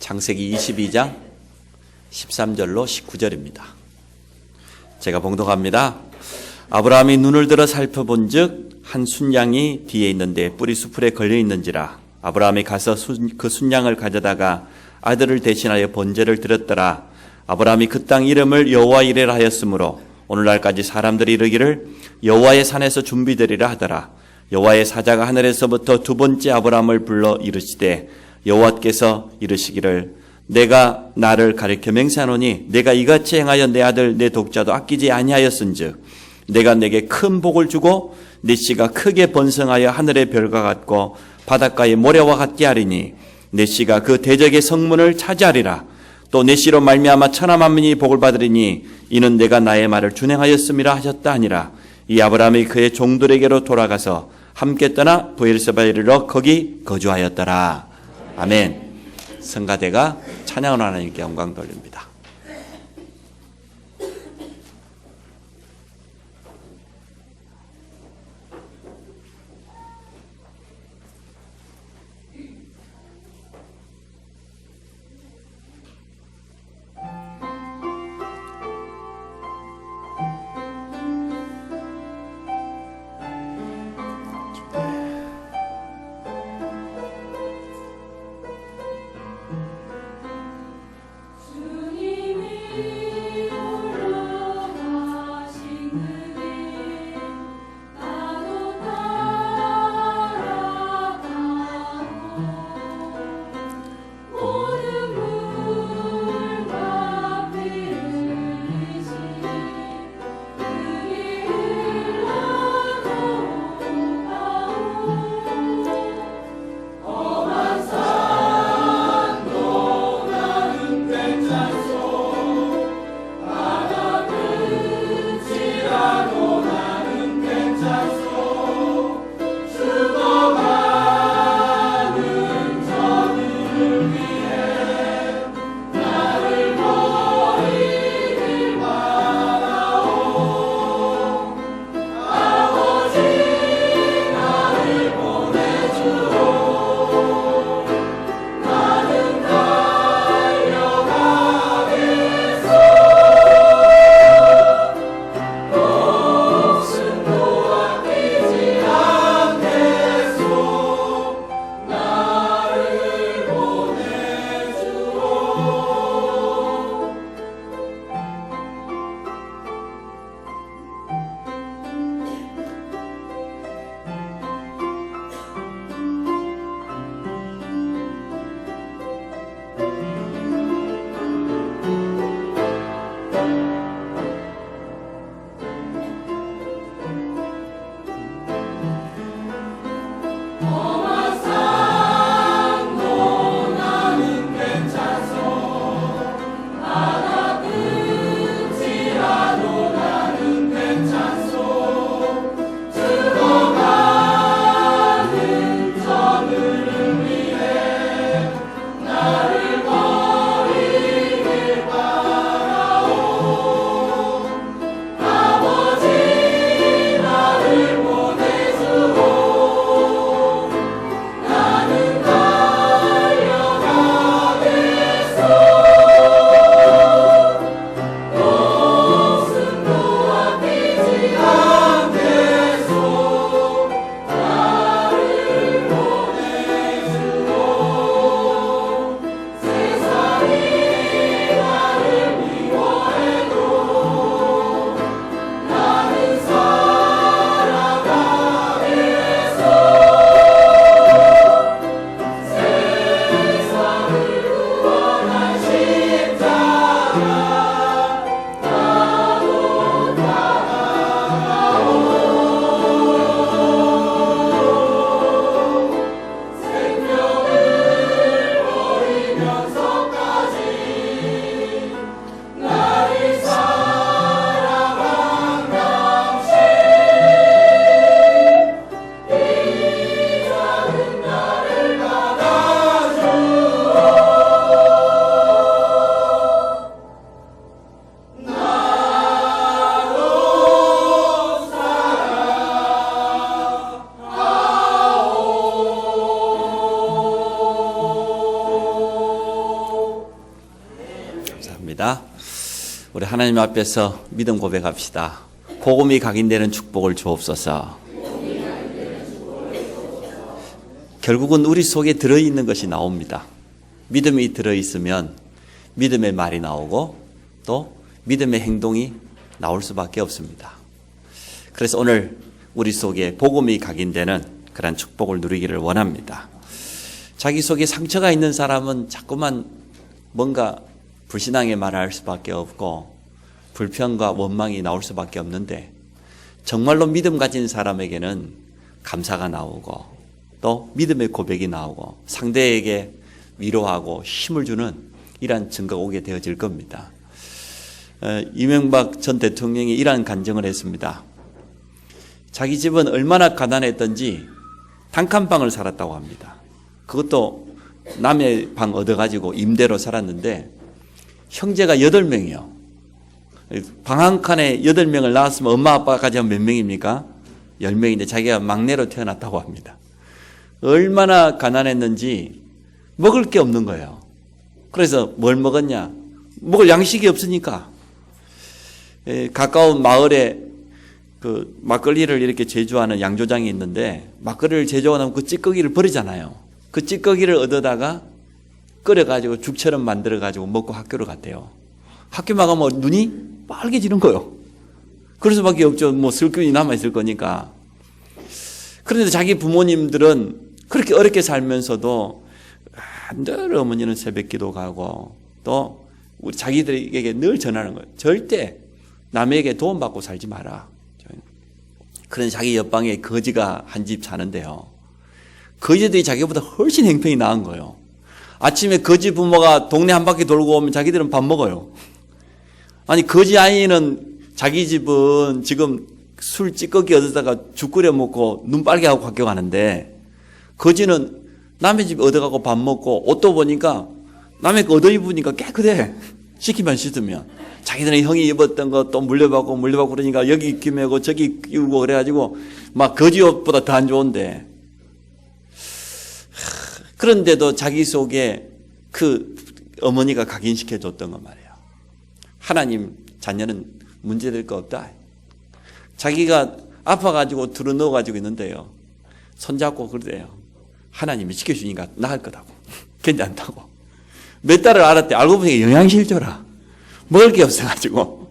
창세기 22장 13절로 19절입니다. 제가 봉독합니다. 아브라함이 눈을 들어 살펴본 즉 한 순양이 뒤에 있는데 뿌리 수풀에 걸려 있는지라. 아브라함이 가서 그 순양을 가져다가 아들을 대신하여 번제를 드렸더라. 아브라함이 그 땅 이름을 여호와 이레라 하였으므로 오늘날까지 사람들이 이르기를 여호와의 산에서 준비되리라 하더라. 여호와의 사자가 하늘에서부터 두 번째 아브라함을 불러 이르시되 여호와께서 이르시기를 내가 나를 가리켜 맹세하노니 내가 이같이 행하여 내 아들 내 독자도 아끼지 아니하였은즉 내가 내게 큰 복을 주고 네 씨가 크게 번성하여 하늘의 별과 같고 바닷가의 모래와 같게 하리니 네 씨가 그 대적의 성문을 차지하리라. 또 네 씨로 말미암아 천하 만민이 복을 받으리니 이는 내가 나의 말을 준행하였음이라 하셨다 하니라. 이 아브라함이 그의 종들에게로 돌아가서 함께 떠나 브엘세바에 이르러 거기 거주하였더라. 아멘. 성가대가 찬양을 하나님께 영광 돌립니다. 주님 우리 하나님 앞에서 믿음 고백합시다. 복음이 각인되는 축복을 주옵소서. 결국은 우리 속에 들어있는 것이 나옵니다. 믿음이 들어있으면 믿음의 말이 나오고 또 믿음의 행동이 나올 수밖에 없습니다. 그래서 오늘 우리 속에 복음이 각인되는 그런 축복을 누리기를 원합니다. 자기 속에 상처가 있는 사람은 자꾸만 뭔가 불신앙의 말을 할 수밖에 없고 불평과 원망이 나올 수밖에 없는데 정말로 믿음 가진 사람에게는 감사가 나오고 또 믿음의 고백이 나오고 상대에게 위로하고 힘을 주는 이러한 증거가 오게 되어질 겁니다. 이명박 전 대통령이 이러한 간증을 했습니다. 자기 집은 얼마나 가난했던지 단칸방을 살았다고 합니다. 그것도 남의 방 얻어가지고 임대로 살았는데 형제가 8명이요. 방 한 칸에 8명을 낳았으면 엄마 아빠까지 하면 몇 명입니까? 10명인데 자기가 막내로 태어났다고 합니다. 얼마나 가난했는지 먹을 게 없는 거예요. 그래서 뭘 먹었냐? 먹을 양식이 없으니까 가까운 마을에 그 막걸리를 이렇게 제조하는 양조장이 있는데 막걸리를 제조하면 그 찌꺼기를 버리잖아요. 그 찌꺼기를 얻어다가 끓여가지고 죽처럼 만들어가지고 먹고 학교를 갔대요. 학교만 가면 눈이 빨개지는 거예요. 그럴 수밖에 없죠. 뭐 슬픔이 남아있을 거니까. 그런데 자기 부모님들은 그렇게 어렵게 살면서도 늘 어머니는 새벽 기도 가고 또 우리 자기들에게 늘 전하는 거예요. 절대 남에게 도움받고 살지 마라. 그런데 자기 옆방에 거지가 한 집 사는데요. 거지들이 자기보다 훨씬 행편이 나은 거예요. 아침에 거지 부모가 동네 한 바퀴 돌고 오면 자기들은 밥 먹어요. 아니 거지 아이는 자기 집은 지금 술 찌꺼기 얻어다가 죽 끓여 먹고 눈 빨개 하고 학교 가는데 거지는 남의 집 얻어가고 밥 먹고 옷도 보니까 남의 거 얻어 입으니까 깨끗해. 씻기만 씻으면. 자기들은 형이 입었던 거 또 물려받고 그러니까 여기 끼매고 저기 끼우고 그래가지고 막 거지 옷보다 더 안 좋은데. 그런데도 자기 속에 그 어머니가 각인시켜 줬던 거 말이에요. 하나님 자녀는 문제될 거 없다. 자기가 아파가지고 들어누워가지고 있는데요. 손잡고 그러대요. 하나님이 지켜주니까 나을 거다고. 괜찮다고. 몇 달을 알았대. 알고 보니까 영양실조라. 먹을 게 없어가지고.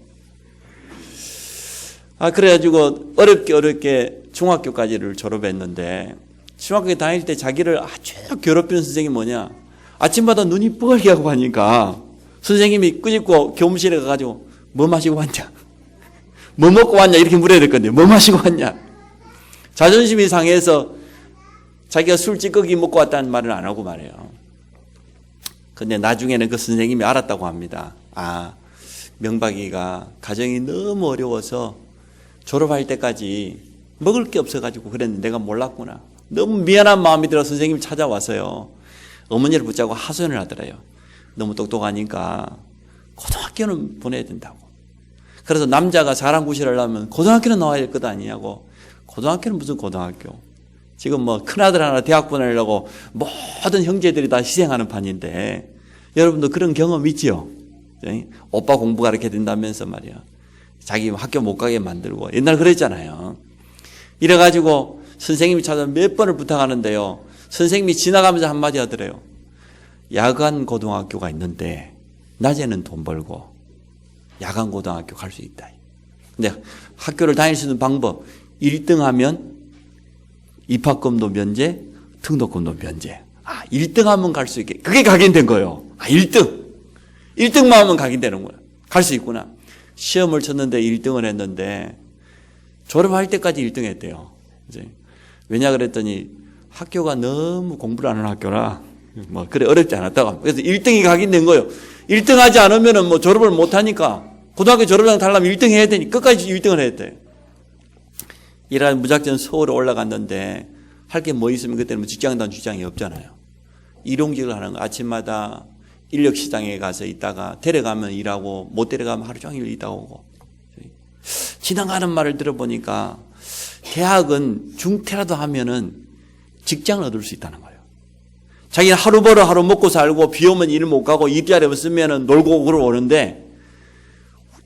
그래가지고 어렵게 중학교까지를 졸업했는데 중학교에 다닐 때 자기를 아주 괴롭히는 선생님이 뭐냐. 아침마다 눈이 뻘게 하고 가니까 선생님이 끄집고 교무실에 가가지고 뭐 마시고 왔냐. 뭐 먹고 왔냐 이렇게 물어야 될 건데 뭐 마시고 왔냐. 자존심이 상해서 자기가 술 찌꺼기 먹고 왔다는 말을 안 하고 말해요. 근데 나중에는 그 선생님이 알았다고 합니다. 명박이가 가정이 너무 어려워서 졸업할 때까지 먹을 게 없어가지고 그랬는데 내가 몰랐구나. 너무 미안한 마음이 들어 선생님이 찾아와서요. 어머니를 붙잡고 하소연을 하더래요. 너무 똑똑하니까 고등학교는 보내야 된다고. 그래서 남자가 사람 구실하려면 고등학교는 나와야 될 것 아니냐고. 고등학교는 무슨 고등학교. 지금 뭐 큰아들 하나 대학 보내려고 모든 형제들이 다 희생하는 판인데 여러분도 그런 경험 있지요? 오빠 공부 가르쳐야 된다면서 말이야. 자기 학교 못 가게 만들고 옛날 그랬잖아요. 이래가지고 선생님이 찾아 몇 번을 부탁하는데요. 선생님이 지나가면서 한마디 하더래요. 야간 고등학교가 있는데 낮에는 돈 벌고 야간 고등학교 갈 수 있다. 근데 학교를 다닐 수 있는 방법 1등 하면 입학금도 면제, 등록금도 면제. 1등 하면 갈 수 있게. 그게 각인된 거예요. 1등. 1등만 하면 각인되는 거예요. 갈 수 있구나. 시험을 쳤는데 1등을 했는데 졸업할 때까지 1등 했대요. 이제 왜냐 그랬더니 학교가 너무 공부를 안 하는 학교라 뭐 그래 어렵지 않았다고. 그래서 1등이 각인된 거예요. 1등 하지 않으면은 뭐 졸업을 못 하니까 고등학교 졸업장 달라면 1등 해야 되니 끝까지 1등을 해야 돼. 이런 무작정 서울에 올라갔는데 할 게 뭐 있으면 그때는 직장단 주장이 없잖아요. 일용직을 하는 거. 아침마다 인력시장에 가서 있다가 데려가면 일하고 못 데려가면 하루 종일 있다가 오고. 지나가는 말을 들어보니까 대학은 중퇴라도 하면은 직장을 얻을 수 있다는 거예요. 자기는 하루 벌어 하루 먹고 살고 비 오면 일 못 가고 일자리 없으면은 놀고 그러고 오는데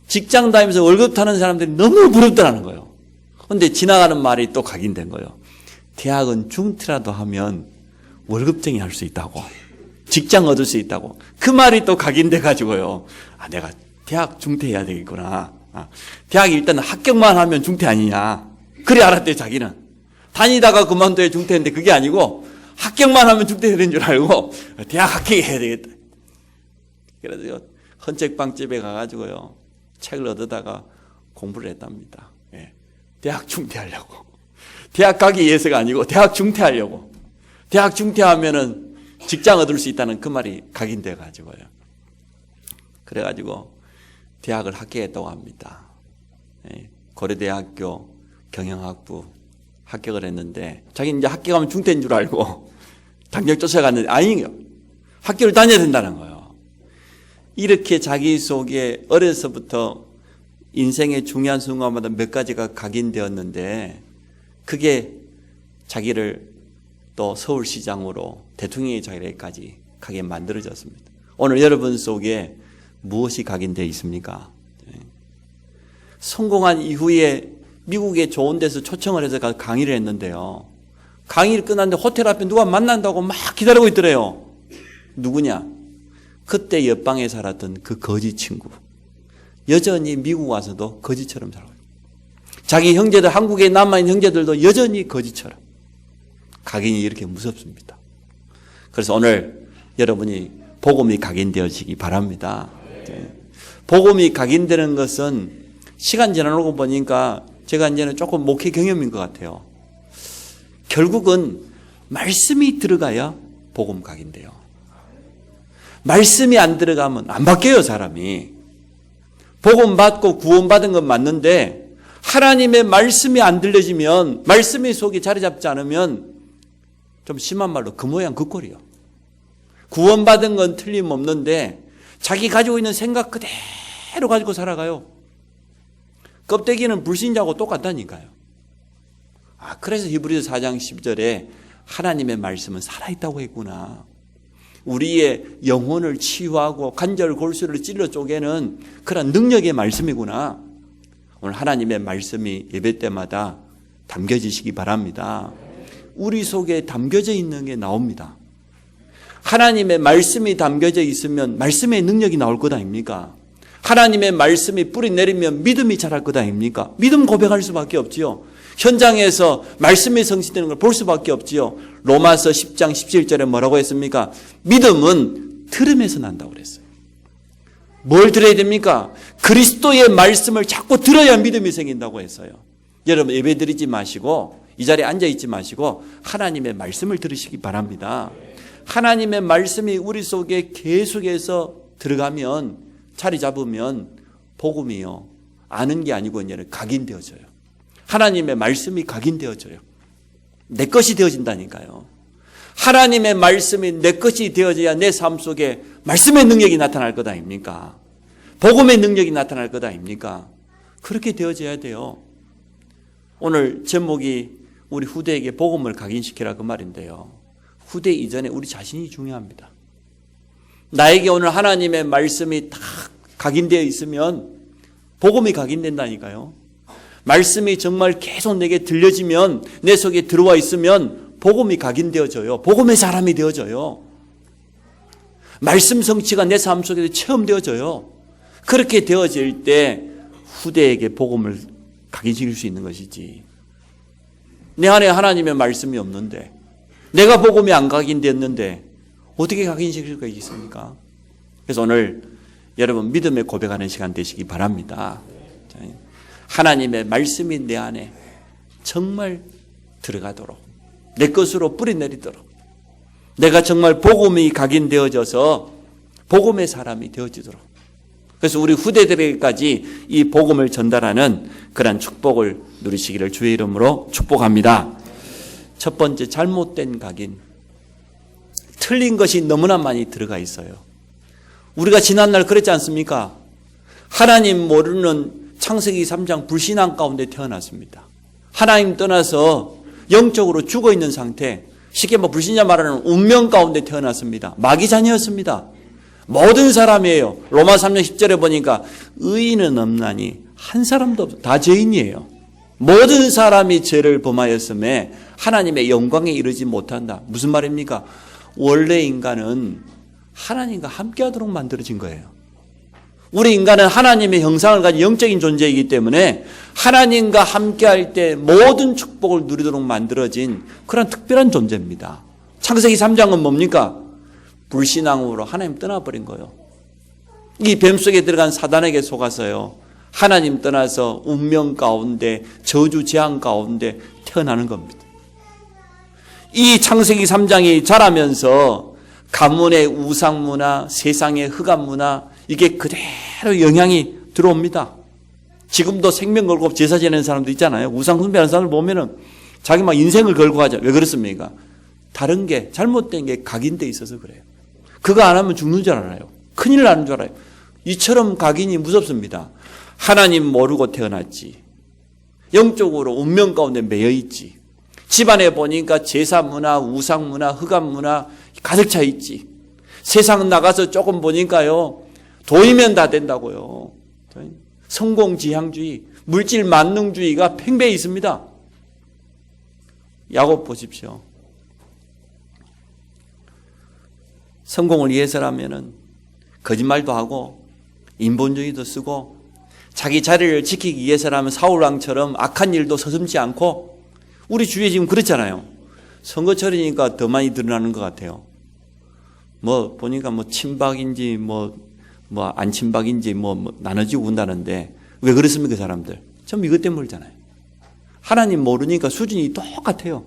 직장 다니면서 월급 타는 사람들이 너무 부럽더라는 거예요. 근데 지나가는 말이 또 각인된 거예요. 대학은 중퇴라도 하면 월급쟁이 할 수 있다고. 직장 얻을 수 있다고. 그 말이 또 각인돼 가지고요. 아, 내가 대학 중퇴해야 되겠구나. 대학이 일단 합격만 하면 중퇴 아니냐. 그래 알았대 자기는. 다니다가 그만둬야 중퇴인데 그게 아니고 합격만 하면 중퇴해야 되는 줄 알고 대학 합격해야 되겠다. 그래서 헌책방집에 가가지고요. 책을 얻어다가 공부를 했답니다. 예. 대학 중퇴하려고. 대학 가기 위해서가 아니고 대학 중퇴하려고. 대학 중퇴하면은 직장 얻을 수 있다는 그 말이 각인돼 가지고요. 그래가지고 대학을 합격했다고 합니다. 예. 고려대학교 경영학부 합격을 했는데 자기는 이제 합격하면 중퇴인 줄 알고 당장 쫓아갔는데 아니에요. 학교를 다녀야 된다는 거예요. 이렇게 자기 속에 어려서부터 인생의 중요한 순간마다 몇 가지가 각인되었는데 그게 자기를 또 서울시장으로 대통령의 자리까지 가게 만들어졌습니다. 오늘 여러분 속에 무엇이 각인되어 있습니까? 성공한 이후에 미국의 좋은 데서 초청을 해서 강의를 했는데요. 강의를 끝났는데 호텔 앞에 누가 만난다고 막 기다리고 있더래요. 누구냐? 그때 옆방에 살았던 그 거지 친구. 여전히 미국 와서도 거지처럼 살고 있어요. 자기 형제들, 한국에 남아있는 형제들도 여전히 거지처럼. 각인이 이렇게 무섭습니다. 그래서 오늘 여러분이 복음이 각인되어지기 바랍니다. 복음이 각인되는 것은 시간 지나고 보니까 제가 이제는 조금 목회 경험인 것 같아요. 결국은 말씀이 들어가야 복음 각인돼요. 말씀이 안 들어가면 안 바뀌어요, 사람이. 복음 받고 구원받은 건 맞는데 하나님의 말씀이 안 들려지면, 말씀의 속에 자리 잡지 않으면 좀 심한 말로 그 모양 그 꼴이요. 구원받은 건 틀림없는데 자기 가지고 있는 생각 그대로 가지고 살아가요. 껍데기는 불신자하고 똑같다니까요. 그래서 히브리서 4장 10절에 하나님의 말씀은 살아있다고 했구나. 우리의 영혼을 치유하고 관절 골수를 찔러 쪼개는 그런 능력의 말씀이구나. 오늘 하나님의 말씀이 예배 때마다 담겨지시기 바랍니다. 우리 속에 담겨져 있는 게 나옵니다. 하나님의 말씀이 담겨져 있으면 말씀의 능력이 나올 것 아닙니까? 하나님의 말씀이 뿌리 내리면 믿음이 자랄 것 아닙니까? 믿음 고백할 수밖에 없지요. 현장에서 말씀이 성취되는 걸 볼 수밖에 없지요. 로마서 10장 17절에 뭐라고 했습니까? 믿음은 들음에서 난다고 그랬어요. 뭘 들어야 됩니까? 그리스도의 말씀을 자꾸 들어야 믿음이 생긴다고 했어요. 여러분 예배 드리지 마시고 이 자리에 앉아 있지 마시고 하나님의 말씀을 들으시기 바랍니다. 하나님의 말씀이 우리 속에 계속해서 들어가면, 자리 잡으면 복음이요, 아는 게 아니고 이제는 각인되어져요. 하나님의 말씀이 각인되어져요. 내 것이 되어진다니까요. 하나님의 말씀이 내 것이 되어져야 내 삶 속에 말씀의 능력이 나타날 것 아닙니까? 복음의 능력이 나타날 것 아닙니까? 그렇게 되어져야 돼요. 오늘 제목이 우리 후대에게 복음을 각인시키라 그 말인데요. 후대 이전에 우리 자신이 중요합니다. 나에게 오늘 하나님의 말씀이 다 각인되어 있으면 복음이 각인된다니까요. 말씀이 정말 계속 내게 들려지면, 내 속에 들어와 있으면 복음이 각인되어져요. 복음의 사람이 되어져요. 말씀 성취가 내 삶 속에서 체험되어져요. 그렇게 되어질 때 후대에게 복음을 각인시킬 수 있는 것이지. 내 안에 하나님의 말씀이 없는데, 내가 복음이 안 각인되었는데 어떻게 각인시킬 수가 있습니까? 그래서 오늘 여러분 믿음의 고백하는 시간 되시기 바랍니다. 하나님의 말씀이 내 안에 정말 들어가도록, 내 것으로 뿌리내리도록, 내가 정말 복음이 각인되어져서 복음의 사람이 되어지도록, 그래서 우리 후대들에게까지 이 복음을 전달하는 그런 축복을 누리시기를 주의 이름으로 축복합니다. 첫 번째, 잘못된 각인. 틀린 것이 너무나 많이 들어가 있어요. 우리가 지난날 그랬지 않습니까? 하나님 모르는 창세기 3장 불신앙 가운데 태어났습니다. 하나님 떠나서 영적으로 죽어있는 상태, 쉽게 불신자 말하는 운명 가운데 태어났습니다. 마귀 자녀였습니다. 모든 사람이에요. 로마 3장 10절에 보니까 의인은 없나니 한 사람도 없어. 다 죄인이에요. 모든 사람이 죄를 범하였음에 하나님의 영광에 이르지 못한다. 무슨 말입니까? 원래 인간은 하나님과 함께하도록 만들어진 거예요. 우리 인간은 하나님의 형상을 가진 영적인 존재이기 때문에 하나님과 함께할 때 모든 축복을 누리도록 만들어진 그런 특별한 존재입니다. 창세기 3장은 뭡니까? 불신앙으로 하나님 떠나버린 거예요. 이 뱀 속에 들어간 사단에게 속아서요, 하나님 떠나서 운명 가운데, 저주 재앙 가운데 태어나는 겁니다. 이 창세기 3장이 자라면서 가문의 우상문화, 세상의 흑암문화, 이게 그대로 영향이 들어옵니다. 지금도 생명 걸고 제사 지내는 사람도 있잖아요. 우상 숭배하는 사람을 보면은 자기 막 인생을 걸고 하죠. 왜 그렇습니까? 다른 게, 잘못된 게 각인돼 있어서 그래요. 그거 안 하면 죽는 줄 알아요. 큰일 나는 줄 알아요. 이처럼 각인이 무섭습니다. 하나님 모르고 태어났지. 영적으로 운명 가운데 매여 있지. 집안에 보니까 제사 문화, 우상 문화, 흑암 문화 가득 차 있지. 세상 나가서 조금 보니까요, 도이면 다 된다고요. 성공지향주의, 물질 만능주의가 팽배해 있습니다. 야곱 보십시오. 성공을 위해서라면은 거짓말도 하고 인본주의도 쓰고 자기 자리를 지키기 위해서라면 사울왕처럼 악한 일도 서슴지 않고, 우리 주위에 지금 그렇잖아요. 선거철이니까 더 많이 드러나는 것 같아요. 뭐 보니까 뭐 친박인지 뭐 안 친박인지 나눠지고 운다는데 왜 그렇습니까, 사람들? 전부 이것 때문이잖아요. 하나님 모르니까 수준이 똑같아요.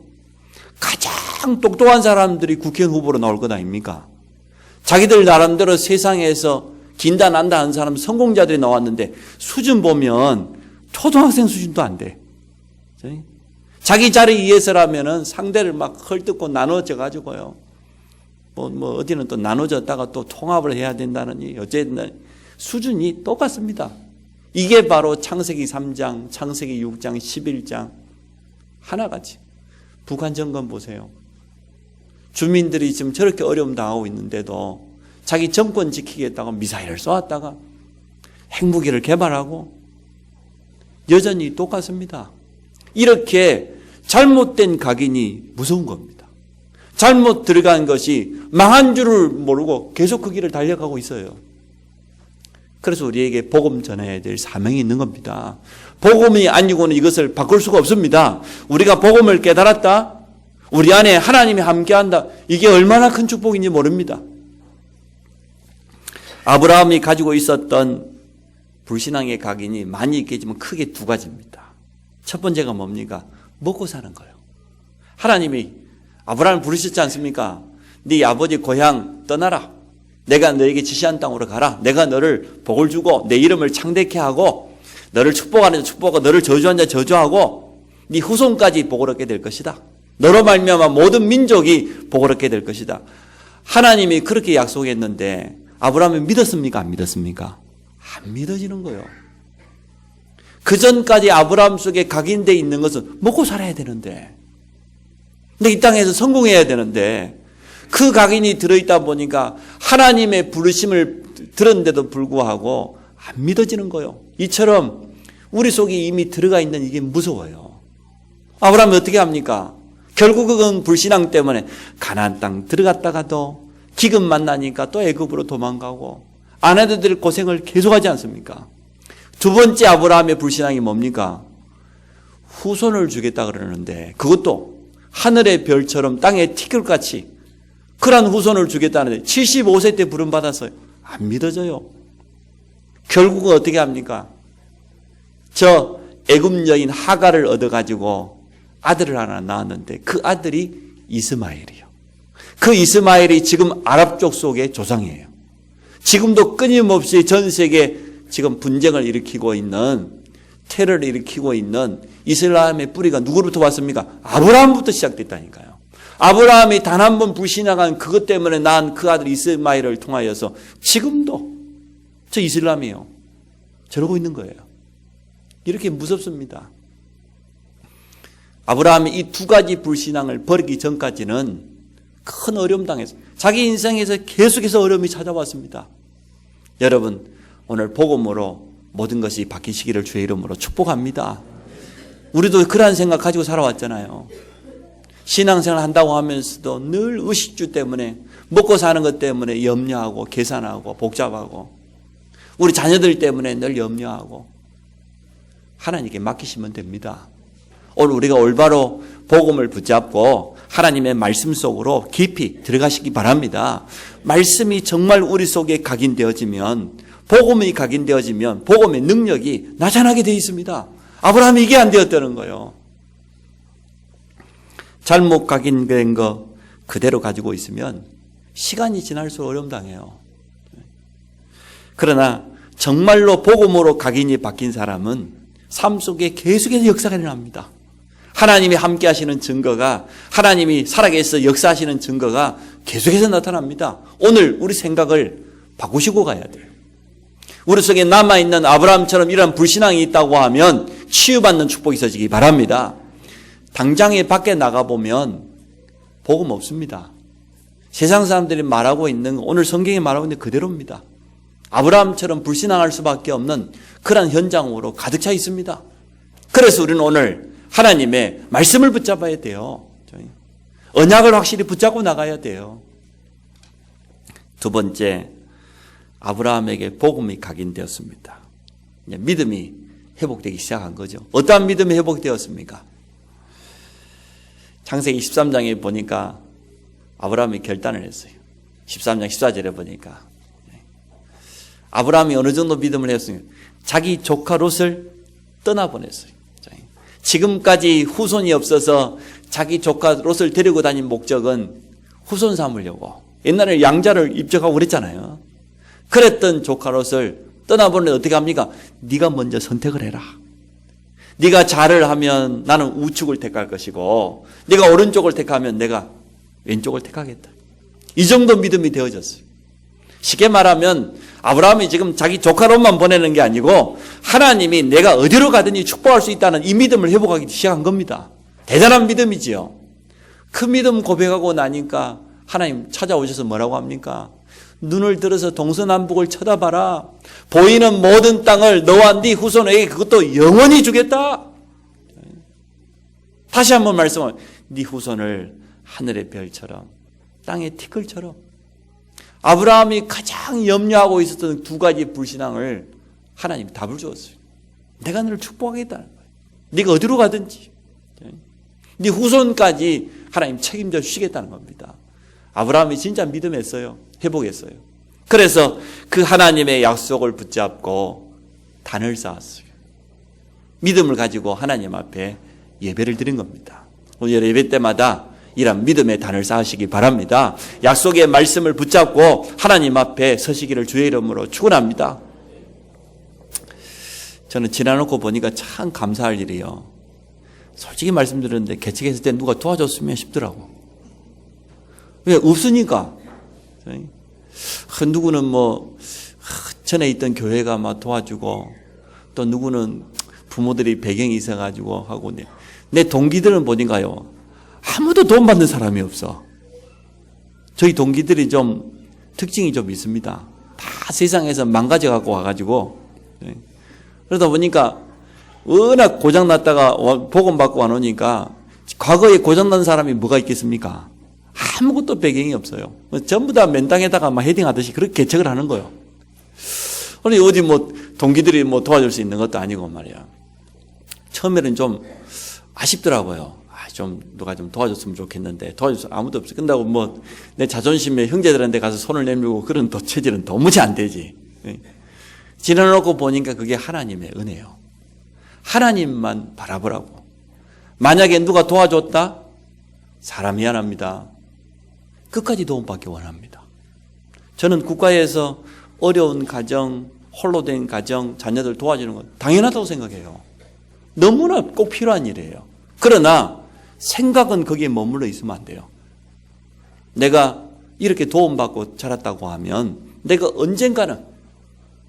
가장 똑똑한 사람들이 국회의원 후보로 나올 것 아닙니까? 자기들 나름대로 세상에서 긴다 난다 하는 사람 성공자들이 나왔는데 수준 보면 초등학생 수준도 안 돼. 자기 자리 위해서라면은 상대를 막 헐뜯고 나눠져 가지고요. 어디는 또 나눠졌다가 또 통합을 해야 된다느니 어쨌든 수준이 똑같습니다. 이게 바로 창세기 3장, 창세기 6장, 11장 하나같이. 북한 정권 보세요. 주민들이 지금 저렇게 어려움 당하고 있는데도 자기 정권 지키겠다고 미사일을 쏘았다가 핵무기를 개발하고 여전히 똑같습니다. 이렇게 잘못된 각인이 무서운 겁니다. 잘못 들어간 것이 망한 줄을 모르고 계속 그 길을 달려가고 있어요. 그래서 우리에게 복음 전해야 될 사명이 있는 겁니다. 복음이 아니고는 이것을 바꿀 수가 없습니다. 우리가 복음을 깨달았다, 우리 안에 하나님이 함께한다, 이게 얼마나 큰 축복인지 모릅니다. 아브라함이 가지고 있었던 불신앙의 각인이 많이 있겠지만 크게 두 가지입니다. 첫 번째가 뭡니까? 먹고 사는 거예요. 하나님이 아브라함을 부르셨지 않습니까? 네 아버지 고향 떠나라. 내가 너에게 지시한 땅으로 가라. 내가 너를 복을 주고 내 이름을 창대케 하고 너를 축복하는 자 축복하고 너를 저주하는 자 저주하고 네 후손까지 복을 얻게 될 것이다. 너로 말미암아 모든 민족이 복을 얻게 될 것이다. 하나님이 그렇게 약속했는데 아브라함이 믿었습니까? 안 믿었습니까? 안 믿어지는 거예요. 그 전까지 아브라함 속에 각인되어 있는 것은 먹고 살아야 되는데, 근데 이 땅에서 성공해야 되는데 그 각인이 들어있다 보니까 하나님의 부르심을 들었는데도 불구하고 안 믿어지는 거예요. 이처럼 우리 속에 이미 들어가 있는 이게 무서워요. 아브라함이 어떻게 합니까? 결국은 불신앙 때문에 가나안 땅 들어갔다가도 기근 만나니까 또 애굽으로 도망가고 아내들 고생을 계속하지 않습니까? 두 번째 아브라함의 불신앙이 뭡니까? 후손을 주겠다 그러는데 그것도 하늘의 별처럼 땅의 티끌같이 그런 후손을 주겠다는데 75세 때 부름받았어요. 안 믿어져요. 결국은 어떻게 합니까? 저 애굽 여인 하갈을 얻어가지고 아들을 하나 낳았는데 그 아들이 이스마엘이요. 그 이스마엘이 지금 아랍족 속의 조상이에요. 지금도 끊임없이 전 세계 지금 분쟁을 일으키고 있는, 테러를 일으키고 있는 이슬람의 뿌리가 누구로부터 왔습니까? 아브라함부터 시작됐다니까요. 아브라함이 단 한 번 불신앙한 그것 때문에 낳은 그 아들 이스마엘을 통하여서 지금도 저 이슬람이에요. 저러고 있는 거예요. 이렇게 무섭습니다. 아브라함이 이 두 가지 불신앙을 버리기 전까지는 큰 어려움 당해서 자기 인생에서 계속해서 어려움이 찾아왔습니다. 여러분, 오늘 복음으로 모든 것이 바뀌시기를 주의 이름으로 축복합니다. 우리도 그러한 생각 가지고 살아왔잖아요. 신앙생활 한다고 하면서도 늘 의식주 때문에, 먹고 사는 것 때문에 염려하고 계산하고 복잡하고, 우리 자녀들 때문에 늘 염려하고, 하나님께 맡기시면 됩니다. 오늘 우리가 올바로 복음을 붙잡고 하나님의 말씀 속으로 깊이 들어가시기 바랍니다. 말씀이 정말 우리 속에 각인되어지면, 복음이 각인되어지면 복음의 능력이 나타나게 되어 있습니다. 아브라함이 이게 안 되었다는 거예요. 잘못 각인된 거 그대로 가지고 있으면 시간이 지날수록 어려움 당해요. 그러나 정말로 복음으로 각인이 바뀐 사람은 삶 속에 계속해서 역사가 일어납니다. 하나님이 함께 하시는 증거가, 하나님이 살아계셔서 역사하시는 증거가 계속해서 나타납니다. 오늘 우리 생각을 바꾸시고 가야 돼요. 우리 속에 남아있는 아브라함처럼 이런 불신앙이 있다고 하면 치유받는 축복이 있어지기 바랍니다. 당장에 밖에 나가보면 복음 없습니다. 세상 사람들이 말하고 있는, 오늘 성경이 말하고 있는 그대로입니다. 아브라함처럼 불신앙할 수밖에 없는 그런 현장으로 가득 차 있습니다. 그래서 우리는 오늘 하나님의 말씀을 붙잡아야 돼요. 언약을 확실히 붙잡고 나가야 돼요. 두 번째, 아브라함에게 복음이 각인되었습니다. 믿음이 회복되기 시작한 거죠. 어떠한 믿음이 회복되었습니까? 창세기 13장에 보니까 아브라함이 결단을 했어요. 13장 14절에 보니까 아브라함이 어느 정도 믿음을 했습니까? 자기 조카 롯을 떠나보냈어요. 지금까지 후손이 없어서 자기 조카 롯을 데리고 다닌 목적은 후손 삼으려고, 옛날에 양자를 입적하고 그랬잖아요. 그랬던 조카 롯을 떠나보는데 어떻게 합니까? 네가 먼저 선택을 해라. 네가 좌를 하면 나는 우측을 택할 것이고, 네가 오른쪽을 택하면 내가 왼쪽을 택하겠다. 이 정도 믿음이 되어졌어요. 쉽게 말하면 아브라함이 지금 자기 조카 롯만 보내는 게 아니고 하나님이 내가 어디로 가든지 축복할 수 있다는 이 믿음을 회복하기 시작한 겁니다. 대단한 믿음이지요. 그 믿음 고백하고 나니까 하나님 찾아오셔서 뭐라고 합니까? 눈을 들어서 동서남북을 쳐다봐라. 보이는 모든 땅을 너와 네 후손에게 그것도 영원히 주겠다. 다시 한번 말씀하면 네 후손을 하늘의 별처럼 땅의 티끌처럼. 아브라함이 가장 염려하고 있었던 두 가지 불신앙을 하나님이 답을 주었어요. 내가 너를 축복하겠다는 거예요. 네가 어디로 가든지 네 후손까지 하나님 책임져 주시겠다는 겁니다. 아브라함이 진짜 믿음했어요. 회복했어요. 그래서 그 하나님의 약속을 붙잡고 단을 쌓았어요. 믿음을 가지고 하나님 앞에 예배를 드린 겁니다. 오늘 예배 때마다 이런 믿음의 단을 쌓으시기 바랍니다. 약속의 말씀을 붙잡고 하나님 앞에 서시기를 주의 이름으로 축원합니다. 저는 지나놓고 보니까 참 감사할 일이에요. 솔직히 말씀드렸는데 개척했을 때 누가 도와줬으면 싶더라고. 왜? 없으니까. 누구는 전에 있던 교회가 막 도와주고, 또 누구는 부모들이 배경이 있어가지고 하고, 내 동기들은 보니까요, 아무도 돈 받는 사람이 없어. 저희 동기들이 좀 특징이 좀 있습니다. 다 세상에서 망가져 갖고 와가지고, 그러다 보니까 워낙 고장났다가 복음 받고 안 오니까 과거에 고장난 사람이 뭐가 있겠습니까? 아무것도 배경이 없어요. 전부 다 맨땅에다가 막 헤딩하듯이 그렇게 개척을 하는 거예요. 아니 어디 동기들이 도와줄 수 있는 것도 아니고 말이야. 처음에는 좀 아쉽더라고요. 좀 누가 좀 도와줬으면 좋겠는데 도와줄 아무도 없어. 끝나고 내 자존심에 형제들한테 가서 손을 내밀고 그런 체질은 도무지 안 되지. 지나놓고 보니까 그게 하나님의 은혜예요. 하나님만 바라보라고. 만약에 누가 도와줬다? 사람 미안합니다. 끝까지 도움받기 원합니다. 저는 국가에서 어려운 가정, 홀로 된 가정, 자녀들 도와주는 건 당연하다고 생각해요. 너무나 꼭 필요한 일이에요. 그러나 생각은 거기에 머물러 있으면 안 돼요. 내가 이렇게 도움받고 자랐다고 하면 내가 언젠가는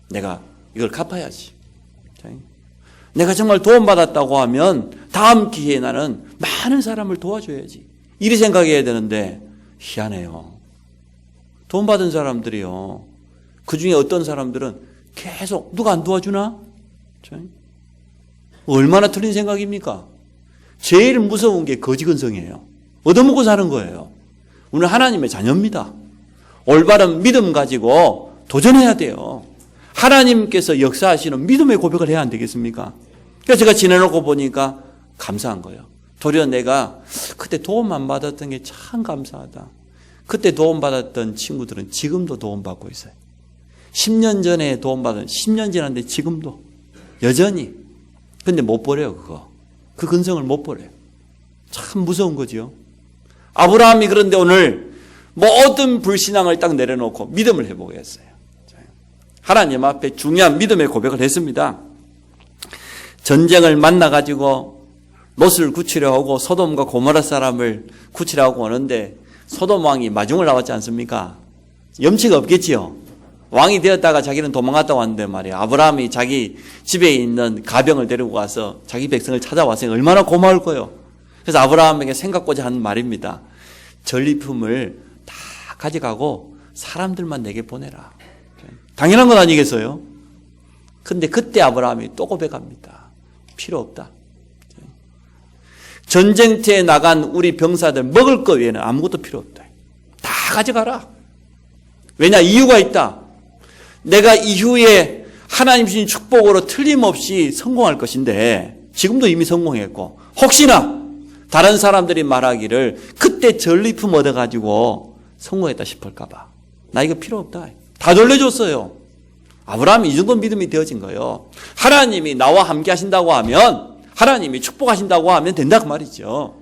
내가 이걸 갚아야지. 내가 정말 도움받았다고 하면 다음 기회에 나는 많은 사람을 도와줘야지. 이리 생각해야 되는데 희한해요. 돈 받은 사람들이요. 그 중에 어떤 사람들은 계속 누가 안 도와주나? 얼마나 틀린 생각입니까? 제일 무서운 게 거지근성이에요. 얻어먹고 사는 거예요. 우리는 하나님의 자녀입니다. 올바른 믿음 가지고 도전해야 돼요. 하나님께서 역사하시는 믿음의 고백을 해야 안 되겠습니까? 그래서 제가 지내놓고 보니까 감사한 거예요. 도리어 내가 그때 도움 안 받았던 게 참 감사하다. 그때 도움받았던 친구들은 지금도 도움받고 있어요. 10년 전에 도움받은 10년 지났는데 지금도 여전히. 근데 못 버려요, 그거. 그 근성을 못 버려요. 참 무서운 거죠. 아브라함이 그런데 오늘 모든 불신앙을 딱 내려놓고 믿음을 회복했어요. 하나님 앞에 중요한 믿음의 고백을 했습니다. 전쟁을 만나가지고 롯을 구치려 하고 소돔과 고모라 사람을 구치려 하고 오는데 소돔 왕이 마중을 나왔지 않습니까? 염치가 없겠지요. 왕이 되었다가 자기는 도망갔다 왔는데 말이에요. 아브라함이 자기 집에 있는 가병을 데리고 와서 자기 백성을 찾아왔으니 얼마나 고마울 거예요. 그래서 아브라함에게 생각고자 하는 말입니다. 전리품을 다 가져가고 사람들만 내게 보내라. 당연한 건 아니겠어요? 근데 그때 아브라함이 또 고백합니다. 필요 없다. 전쟁터에 나간 우리 병사들 먹을 거 외에는 아무것도 필요 없다. 다 가져가라. 왜냐? 이유가 있다. 내가 이후에 하나님 주신 축복으로 틀림없이 성공할 것인데 지금도 이미 성공했고 혹시나 다른 사람들이 말하기를 그때 전리품 얻어가지고 성공했다 싶을까 봐. 나 이거 필요 없다. 다 돌려줬어요. 아브라함이 이 정도 믿음이 되어진 거예요. 하나님이 나와 함께 하신다고 하면 하나님이 축복하신다고 하면 된다 그 말이죠.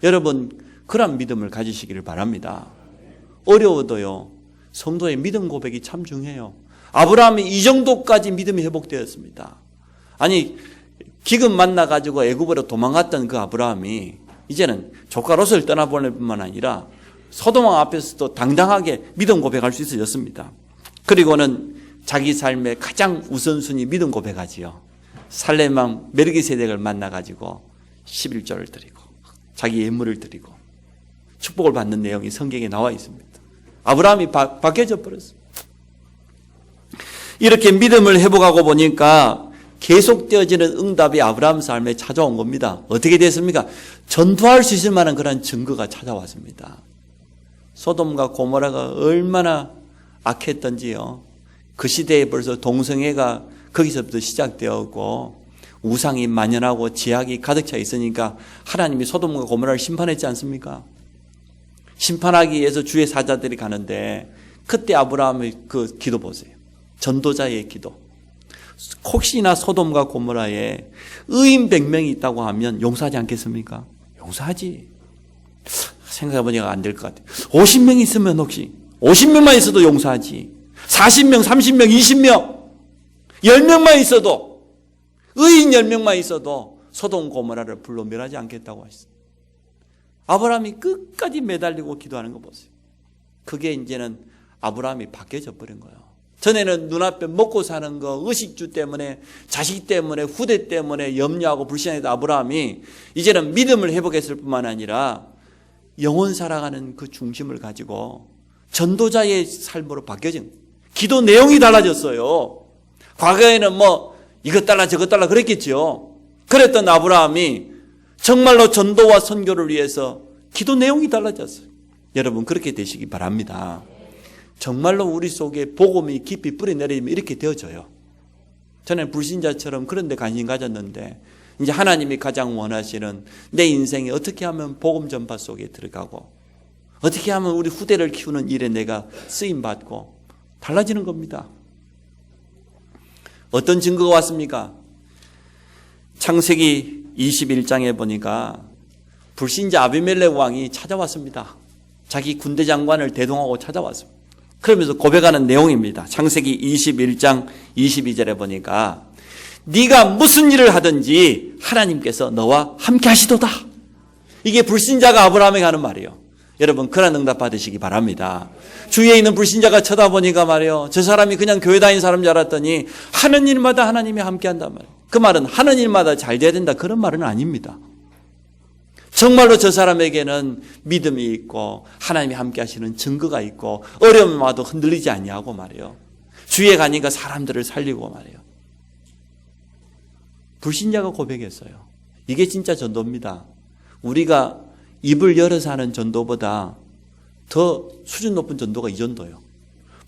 여러분 그런 믿음을 가지시기를 바랍니다. 어려워도요. 성도의 믿음 고백이 참 중요해요. 아브라함이 이 정도까지 믿음이 회복되었습니다. 아니 기근 만나가지고 애굽으로 도망갔던 그 아브라함이 이제는 조카 롯을 떠나보낼 뿐만 아니라 소돔 왕 앞에서도 당당하게 믿음 고백할 수 있어졌습니다. 그리고는 자기 삶의 가장 우선순위 믿음 고백하지요. 살렘 왕 멜기세덱을 만나가지고 11조를 드리고 자기 예물을 드리고 축복을 받는 내용이 성경에 나와 있습니다. 아브라함이 바뀌어져 버렸어요. 이렇게 믿음을 회복하고 보니까 계속되어지는 응답이 아브라함 삶에 찾아온 겁니다. 어떻게 됐습니까? 전투할 수 있을 만한 그런 증거가 찾아왔습니다. 소돔과 고모라가 얼마나 악했던지요. 그 시대에 벌써 동성애가 거기서부터 시작되었고 우상이 만연하고 제약이 가득 차 있으니까 하나님이 소돔과 고모라를 심판했지 않습니까? 심판하기 위해서 주의 사자들이 가는데 그때 아브라함의 그 기도 보세요. 전도자의 기도. 혹시나 소돔과 고모라에 의인 100명이 있다고 하면 용서하지 않겠습니까? 용서하지. 생각해보니까 안 될 것 같아요. 50명 있으면 혹시 50명만 있어도 용서하지. 40명, 30명, 20명 10명만 있어도 의인 10명만 있어도 소돔 고모라를 불러 멸하지 않겠다고 하셨어요. 아브라함이 끝까지 매달리고 기도하는 거 보세요. 그게 이제는 아브라함이 바뀌어져 버린 거예요. 전에는 눈앞에 먹고 사는 거, 의식주 때문에, 자식 때문에, 후대 때문에 염려하고 불신했던 아브라함이 이제는 믿음을 회복했을 뿐만 아니라 영원 살아가는 그 중심을 가지고 전도자의 삶으로 바뀌어진 기도 내용이 달라졌어요. 과거에는 뭐 이것 달라 저것 달라 그랬겠죠. 그랬던 아브라함이 정말로 전도와 선교를 위해서 기도 내용이 달라졌어요. 여러분 그렇게 되시기 바랍니다. 정말로 우리 속에 복음이 깊이 뿌리내리면 이렇게 되어져요. 저는 불신자처럼 그런 데 관심 가졌는데 이제 하나님이 가장 원하시는 내 인생에 어떻게 하면 복음 전파 속에 들어가고 어떻게 하면 우리 후대를 키우는 일에 내가 쓰임받고 달라지는 겁니다. 어떤 증거가 왔습니까? 창세기 21장에 보니까 불신자 아비멜렉 왕이 찾아왔습니다. 자기 군대 장관을 대동하고 찾아왔습니다. 그러면서 고백하는 내용입니다. 창세기 21장 22절에 보니까 네가 무슨 일을 하든지 하나님께서 너와 함께 하시도다. 이게 불신자가 아브라함에게 하는 말이에요. 여러분 그런 응답 받으시기 바랍니다. 주위에 있는 불신자가 쳐다보니까 말이에요. 저 사람이 그냥 교회 다니는 사람인 줄 알았더니 하는 일마다 하나님이 함께 한단 말이에요. 그 말은 하는 일마다 잘 돼야 된다 그런 말은 아닙니다. 정말로 저 사람에게는 믿음이 있고 하나님이 함께 하시는 증거가 있고 어려움이 와도 흔들리지 아니하고 말이에요. 주위에 가니까 사람들을 살리고 말이에요. 불신자가 고백했어요. 이게 진짜 전도입니다. 우리가 입을 열어서 하는 전도보다 더 수준 높은 전도가 이 전도예요.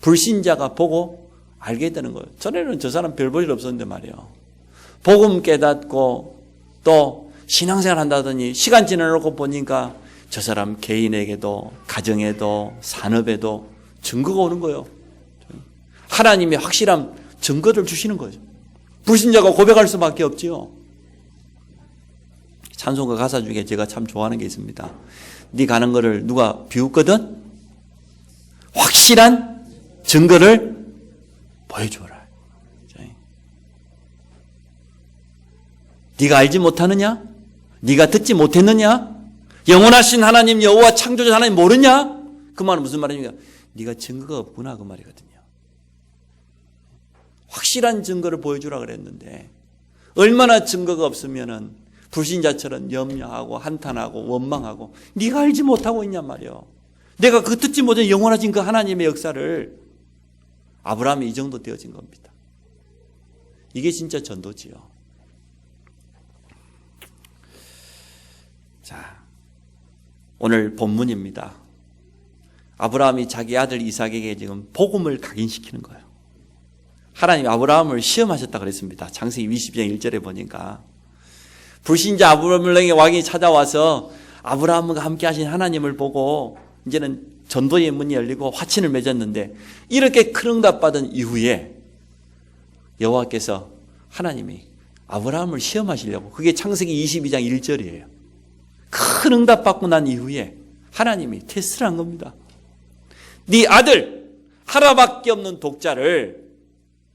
불신자가 보고 알게 되는 거예요. 전에는 저 사람 별 볼 일 없었는데 말이에요. 복음 깨닫고 또 신앙생활 한다더니 시간 지나놓고 보니까 저 사람 개인에게도 가정에도 산업에도 증거가 오는 거예요. 하나님이 확실한 증거를 주시는 거죠. 불신자가 고백할 수밖에 없지요. 찬송가 가사 중에 제가 참 좋아하는 게 있습니다. 네 가는 거를 누가 비웃거든? 확실한 증거를 보여주어라. 네가 알지 못하느냐? 네가 듣지 못했느냐? 영원하신 하나님 여호와 창조자 하나님 모르냐? 그 말은 무슨 말입니까? 네가 증거가 없구나 그 말이거든요. 확실한 증거를 보여주라 그랬는데 얼마나 증거가 없으면은 불신자처럼 염려하고 한탄하고 원망하고 네가 알지 못하고 있냔 말이요. 내가 그 듣지 못한 영원하신 그 하나님의 역사를 아브라함이 이 정도 되어진 겁니다. 이게 진짜 전도지요. 자, 오늘 본문입니다. 아브라함이 자기 아들 이삭에게 지금 복음을 각인시키는 거예요. 하나님이 아브라함을 시험하셨다 그랬습니다. 창세기 20장 1절에 보니까 불신자 아브라함의 왕이 찾아와서 아브라함과 함께 하신 하나님을 보고 이제는 전도의 문이 열리고 화친을 맺었는데 이렇게 큰 응답받은 이후에 여호와께서 하나님이 아브라함을 시험하시려고 그게 창세기 22장 1절이에요. 큰 응답받고 난 이후에 하나님이 테스트를 한 겁니다. 네 아들 하나밖에 없는 독자를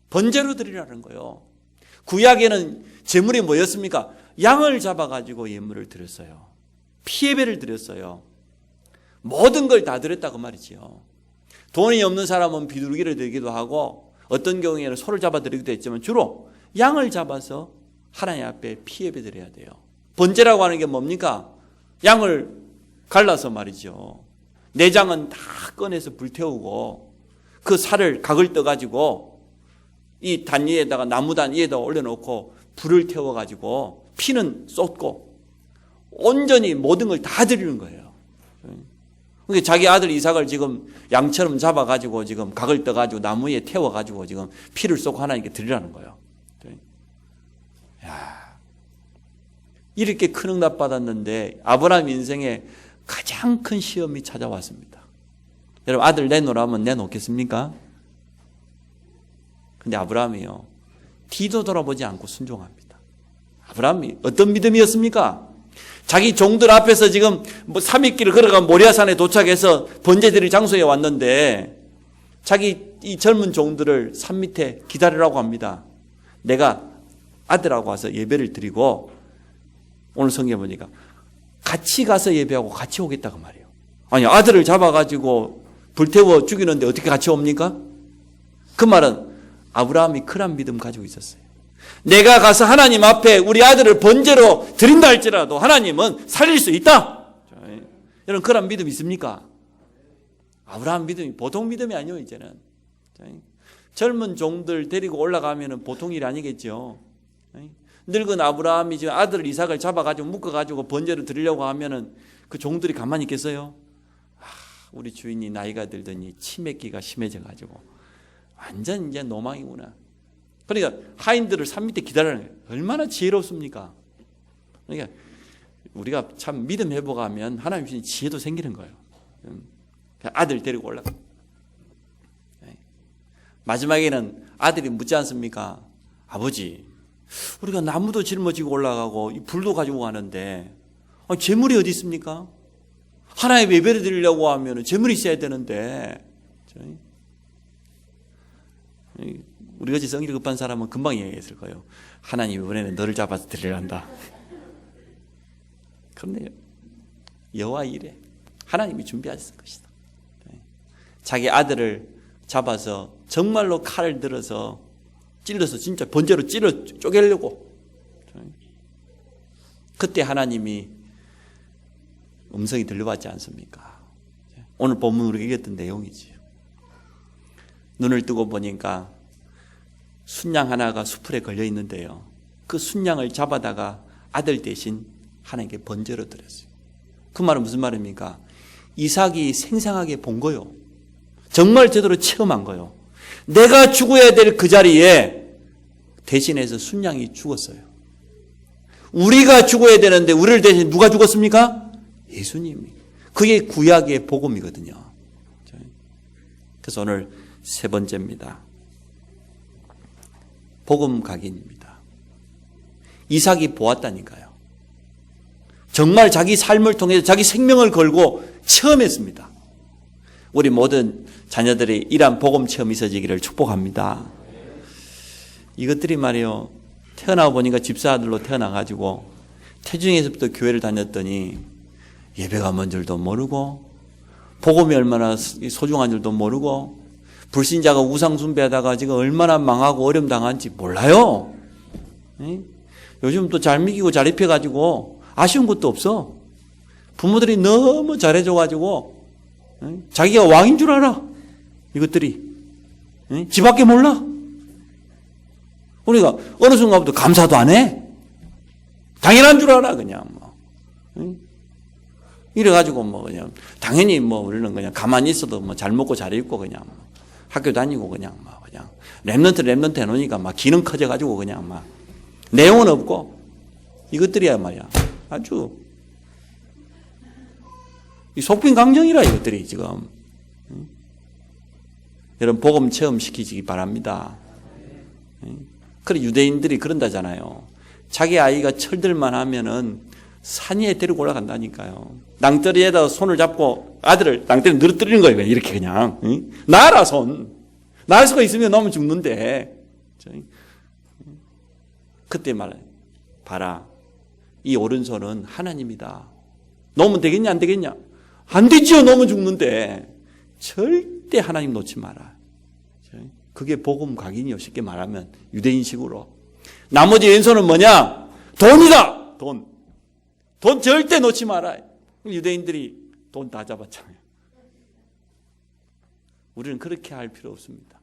번제로 드리라는 거예요. 구약에는 제물이 뭐였습니까? 양을 잡아가지고 예물을 드렸어요. 피예배를 드렸어요. 모든 걸 다 드렸다고 말이지요. 돈이 없는 사람은 비둘기를 드리기도 하고 어떤 경우에는 소를 잡아 드리기도 했지만 주로 양을 잡아서 하나님 앞에 피예배 드려야 돼요. 번제라고 하는 게 뭡니까? 양을 갈라서 말이죠. 내장은 다 꺼내서 불태우고 그 살을 각을 떠가지고 이 단 위에다가 나무단 위에다 올려놓고 불을 태워가지고 피는 쏟고 온전히 모든 걸 다 드리는 거예요. 그러니까 자기 아들 이삭을 지금 양처럼 잡아가지고 지금 각을 떠가지고 나무 위에 태워가지고 지금 피를 쏟고 하나님께 드리라는 거예요. 야, 이렇게 큰 응답 받았는데 아브라함 인생에 가장 큰 시험이 찾아왔습니다. 여러분 아들 내놓으라면 내놓겠습니까? 근데 아브라함이요 뒤도 돌아보지 않고 순종합니다. 아브라함이 어떤 믿음이었습니까? 자기 종들 앞에서 지금 뭐 3일길을 걸어가 모리아산에 도착해서 번제 드릴 장소에 왔는데 자기 이 젊은 종들을 산 밑에 기다리라고 합니다. 내가 아들하고 와서 예배를 드리고 오늘 성경에 보니까 같이 가서 예배하고 같이 오겠다고 말이에요. 아니 아들을 잡아가지고 불태워 죽이는데 어떻게 같이 옵니까? 그 말은 아브라함이 큰한 믿음 가지고 있었어요. 내가 가서 하나님 앞에 우리 아들을 번제로 드린다 할지라도 하나님은 살릴 수 있다. 여러분 그런 믿음 있습니까? 아브라함 믿음이 보통 믿음이 아니에요. 이제는 젊은 종들 데리고 올라가면 보통 일이 아니겠죠. 늙은 아브라함이 지금 아들 이삭을 잡아가지고 묶어가지고 번제를 드리려고 하면은 그 종들이 가만히 있겠어요? 우리 주인이 나이가 들더니 치매기가 심해져가지고 완전 이제 노망이구나. 그러니까 하인들을 산 밑에 기다리는 거예요. 얼마나 지혜롭습니까? 그러니까 우리가 참 믿음 회복하면 하나님 주신 지혜도 생기는 거예요. 아들 데리고 올라가. 마지막에는 아들이 묻지 않습니까? 아버지, 우리가 나무도 짊어지고 올라가고 불도 가지고 가는데 재물이 어디 있습니까? 하나님 예배를 드리려고 하면 재물이 있어야 되는데 우리같이 성질 급한 사람은 금방 이야기했을 거예요. 하나님 이번에는 너를 잡아서 드리란다. 그런데 여호와 이래 하나님이 준비하셨을 것이다. 자기 아들을 잡아서 정말로 칼을 들어서 찔러서 진짜 번제로 찔러 쪼개려고. 그때 하나님이 음성이 들려왔지 않습니까? 오늘 본문 우리가 읽었던 내용이지요. 눈을 뜨고 보니까 순양 하나가 수풀에 걸려 있는데요. 그 순양을 잡아다가 아들 대신 하나님께 번제로 드렸어요. 그 말은 무슨 말입니까? 이삭이 생생하게 본 거요. 정말 제대로 체험한 거요. 내가 죽어야 될 그 자리에 대신해서 순양이 죽었어요. 우리가 죽어야 되는데 우리를 대신 누가 죽었습니까? 예수님이. 그게 구약의 복음이거든요. 그래서 오늘 세 번째입니다. 복음 각인입니다. 이삭이 보았다니까요. 정말 자기 삶을 통해서 자기 생명을 걸고 체험했습니다. 우리 모든 자녀들이 이러한 복음 체험이 있어지기를 축복합니다. 이것들이 말이요, 태어나 보니까 집사아들로 태어나가지고 태중에서부터 교회를 다녔더니 예배가 뭔 줄도 모르고 복음이 얼마나 소중한 줄도 모르고 불신자가 우상 숭배하다가 지금 얼마나 망하고 어려움 당한지 몰라요. 요즘 또 잘 먹이고 잘 입혀가지고 아쉬운 것도 없어. 부모들이 너무 잘해줘가지고 자기가 왕인 줄 알아. 이것들이 지 밖에 몰라. 우리가 어느 순간부터 감사도 안 해. 당연한 줄 알아 그냥 뭐. 이래가지고 뭐 그냥 당연히 뭐 우리는 그냥 가만히 있어도 뭐 잘 먹고 잘 입고 그냥 뭐 학교 다니고 그냥 뭐 그냥 랩런트 해놓으니까 막 기능 커져가지고 그냥 막 내용은 없고 이것들이야 말이야. 아주 이 속빈 강정이라 이것들이 지금. 여러분 복음 체험 시키시기 바랍니다. 그래 유대인들이 그런다잖아요. 자기 아이가 철들만 하면은 산 위에 데리고 올라간다니까요. 낭떠리에다 손을 잡고 아들을 낭떠리에 늘어뜨리는 거예요. 이렇게 그냥. 놔라 손. 날 수가 있으면 너무 죽는데. 그때 말해. 봐라. 이 오른손은 하나님이다. 놓으면 되겠냐 안 되겠냐? 안 되지요. 놓으면 죽는데. 절대 하나님 놓지 마라. 그게 복음 각인이요. 쉽게 말하면 유대인식으로. 나머지 왼손은 뭐냐? 돈이다. 돈. 돈 절대 놓지 마라. 유대인들이 돈 다 잡았잖아요. 우리는 그렇게 할 필요 없습니다.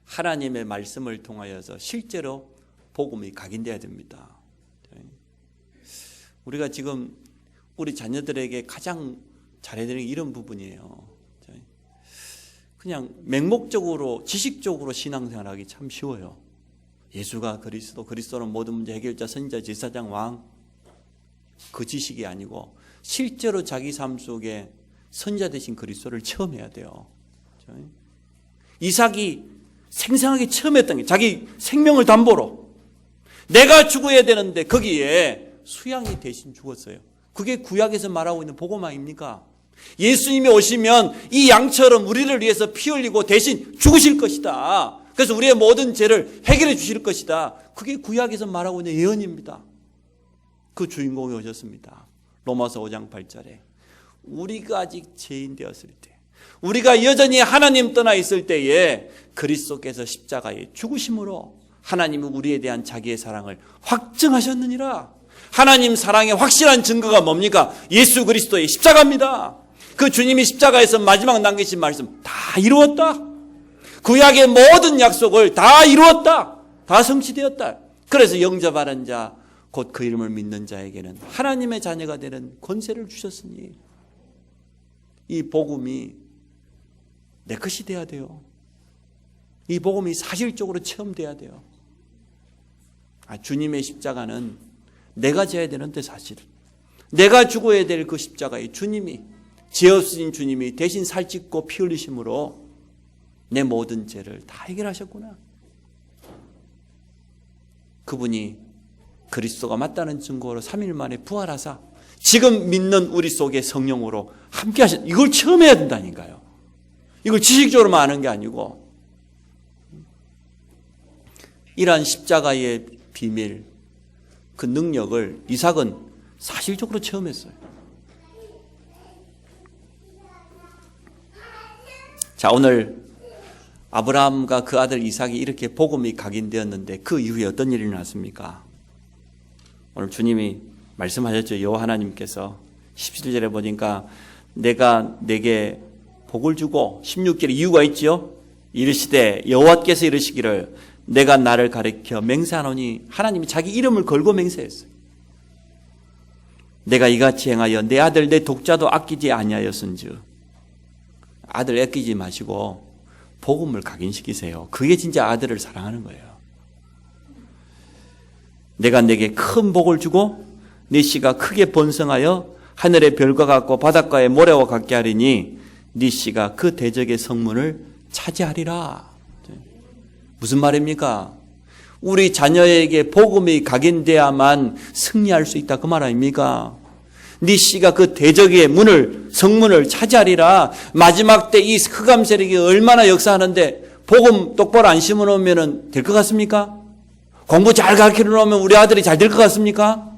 하나님의 말씀을 통하여서 실제로 복음이 각인돼야 됩니다. 우리가 지금 우리 자녀들에게 가장 잘해야 되는 게 이런 부분이에요. 그냥 맹목적으로 지식적으로 신앙생활하기 참 쉬워요. 예수가 그리스도, 그리스도는 모든 문제 해결자, 선지자, 제사장, 왕. 그 지식이 아니고 실제로 자기 삶 속에 선지자 되신 그리스도를 체험해야 돼요. 이삭이 생생하게 체험했던 게 자기 생명을 담보로 내가 죽어야 되는데 거기에 수양이 대신 죽었어요. 그게 구약에서 말하고 있는 복음 아닙니까? 예수님이 오시면 이 양처럼 우리를 위해서 피 흘리고 대신 죽으실 것이다. 그래서 우리의 모든 죄를 해결해 주실 것이다. 그게 구약에서 말하고 있는 예언입니다. 그 주인공이 오셨습니다. 로마서 5장 8절에 우리가 아직 죄인 되었을 때, 우리가 여전히 하나님 떠나 있을 때에 그리스도께서 십자가에 죽으심으로 하나님은 우리에 대한 자기의 사랑을 확증하셨느니라. 하나님 사랑의 확실한 증거가 뭡니까? 예수 그리스도의 십자가입니다. 그 주님이 십자가에서 마지막 남기신 말씀 다 이루었다. 구약의 모든 약속을 다 이루었다. 다 성취되었다. 그래서 영접하는 자, 곧 그 이름을 믿는 자에게는 하나님의 자녀가 되는 권세를 주셨으니 이 복음이 내 것이 돼야 돼요. 이 복음이 사실적으로 체험돼야 돼요. 주님의 십자가는 내가 져야 되는데 사실 내가 죽어야 될 그 십자가에 주님이 죄 없으신 주님이 대신 살찢고 피 흘리심으로 내 모든 죄를 다 해결하셨구나. 그분이 그리스도가 맞다는 증거로 3일 만에 부활하사 지금 믿는 우리 속에 성령으로 함께 하셨. 이걸 체험해야 된다니까요. 이걸 지식적으로만 아는 게 아니고 이러한 십자가의 비밀, 그 능력을 이삭은 사실적으로 체험했어요. 자, 오늘 아브라함과 그 아들 이삭이 이렇게 복음이 각인되었는데 그 이후에 어떤 일이 났습니까? 오늘 주님이 말씀하셨죠. 여호와 하나님께서 17절에 보니까 내가 내게 복을 주고 16절에 이유가 있죠. 이르시되 여호와께서 이르시기를 내가 나를 가리켜 맹세하노니 하나님이 자기 이름을 걸고 맹세했어요. 내가 이같이 행하여 내 아들 내 독자도 아끼지 아니하였은즉 아들 아끼지 마시고 복음을 각인시키세요. 그게 진짜 아들을 사랑하는 거예요. 내가 내게 큰 복을 주고 네 씨가 크게 번성하여 하늘의 별과 같고 바닷가의 모래와 같게 하리니 네 씨가 그 대적의 성문을 차지하리라. 무슨 말입니까? 우리 자녀에게 복음이 각인돼야만 승리할 수 있다 그 말 아닙니까? 네 씨가 그 대적의 성문을 차지하리라. 마지막 때 이 흑암 세력이 얼마나 역사하는데 복음 똑바로 안 심어놓으면 될 것 같습니까? 공부 잘 가르쳐 놓으면 우리 아들이 잘 될 것 같습니까?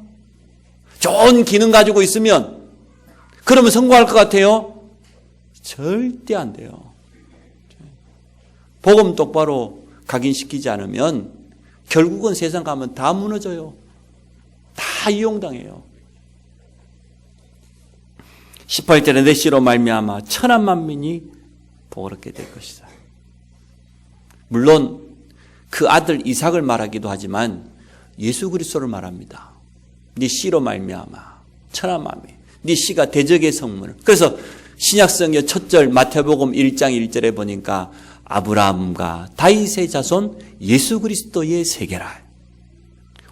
좋은 기능 가지고 있으면 그러면 성공할 것 같아요? 절대 안 돼요. 복음 똑바로 각인시키지 않으면 결국은 세상 가면 다 무너져요. 다 이용당해요. 18절에 내 씨로 말미암아 천한 만민이 복을 얻게 될 것이다. 물론 그 아들 이삭을 말하기도 하지만 예수 그리스도를 말합니다. 네 씨로 말미암아 천한 만민. 네 씨가 대적의 성문을. 그래서 신약성경 첫절 마태복음 1장 1절에 보니까 아브라함과 다윗의 자손 예수 그리스도의 세계라.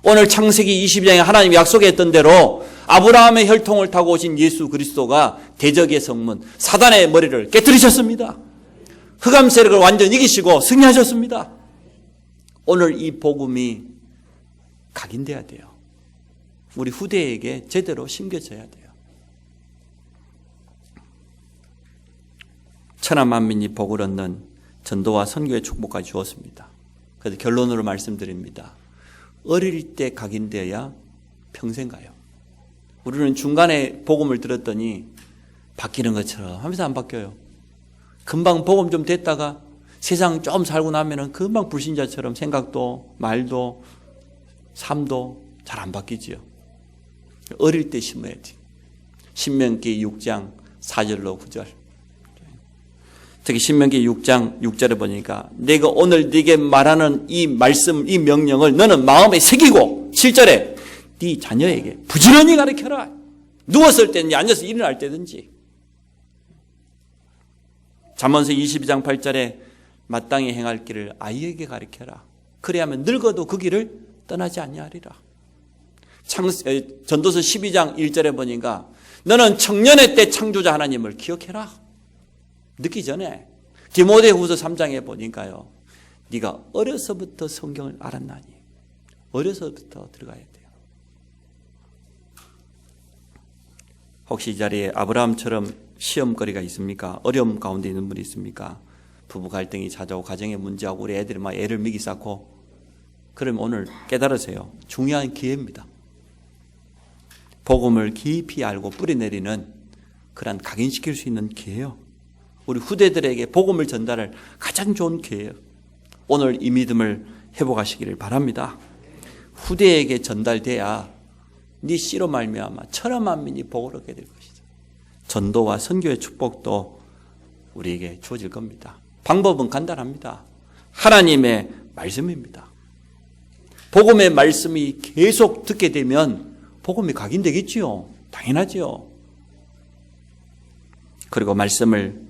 오늘 창세기 22장에 하나님이 약속했던 대로 아브라함의 혈통을 타고 오신 예수 그리스도가 대적의 성문 사단의 머리를 깨뜨리셨습니다. 흑암 세력을 완전히 이기시고 승리하셨습니다. 오늘 이 복음이 각인돼야 돼요. 우리 후대에게 제대로 심겨져야 돼요. 천한 만민이 복을 얻는 전도와 선교의 축복까지 주었습니다. 그래서 결론으로 말씀드립니다. 어릴 때 각인되어야 평생 가요. 우리는 중간에 복음을 들었더니 바뀌는 것처럼 하면서 안 바뀌어요. 금방 복음 좀 됐다가 세상 좀 살고 나면은 금방 불신자처럼 생각도 말도 삶도 잘 안 바뀌지요. 어릴 때 심어야 돼. 신명기 6장 4절로 9절. 특히 신명기 6장 6절에 보니까 내가 오늘 네게 말하는 이 말씀, 이 명령을 너는 마음에 새기고 7절에 네 자녀에게 부지런히 가르쳐라. 누웠을 때든지 앉아서 일어날 때든지. 잠언서 22장 8절에 마땅히 행할 길을 아이에게 가르쳐라. 그래야만 늙어도 그 길을 떠나지 아니하리라. 전도서 12장 1절에 보니까 너는 청년의 때 창조자 하나님을 기억해라. 늦기 전에 디모데후서 3장에 보니까요. 네가 어려서부터 성경을 알았나니 어려서부터 들어가야 돼요. 혹시 이 자리에 아브라함처럼 시험거리가 있습니까? 어려움 가운데 있는 분이 있습니까? 부부 갈등이 찾아오고 가정의 문제하고 우리 애들이 막 애를 미기 쌓고 그러면 오늘 깨달으세요. 중요한 기회입니다. 복음을 깊이 알고 뿌리내리는 그런 각인시킬 수 있는 기회예요. 우리 후대들에게 복음을 전달할 가장 좋은 기회예요. 오늘 이 믿음을 회복하시기를 바랍니다. 후대에게 전달돼야 네 씨로 말미암아 천한 만민이 복을 얻게 될 것이죠. 전도와 선교의 축복도 우리에게 주어질 겁니다. 방법은 간단합니다. 하나님의 말씀입니다. 복음의 말씀이 계속 듣게 되면 복음이 각인되겠지요. 당연하지요. 그리고 말씀을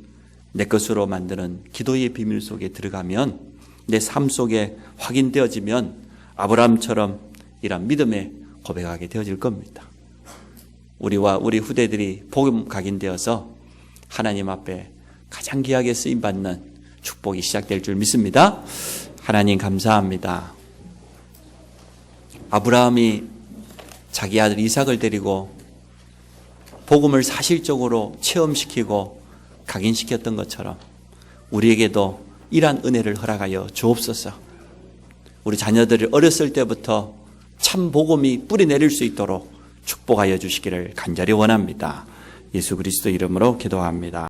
내 것으로 만드는 기도의 비밀 속에 들어가면 내 삶 속에 확인되어지면 아브라함처럼 이런 믿음에 고백하게 되어질 겁니다. 우리와 우리 후대들이 복음 각인되어서 하나님 앞에 가장 귀하게 쓰임받는 축복이 시작될 줄 믿습니다. 하나님 감사합니다. 아브라함이 자기 아들 이삭을 데리고 복음을 사실적으로 체험시키고 각인시켰던 것처럼 우리에게도 이러한 은혜를 허락하여 주옵소서. 우리 자녀들을 어렸을 때부터 참 복음이 뿌리내릴 수 있도록 축복하여 주시기를 간절히 원합니다. 예수 그리스도 이름으로 기도합니다.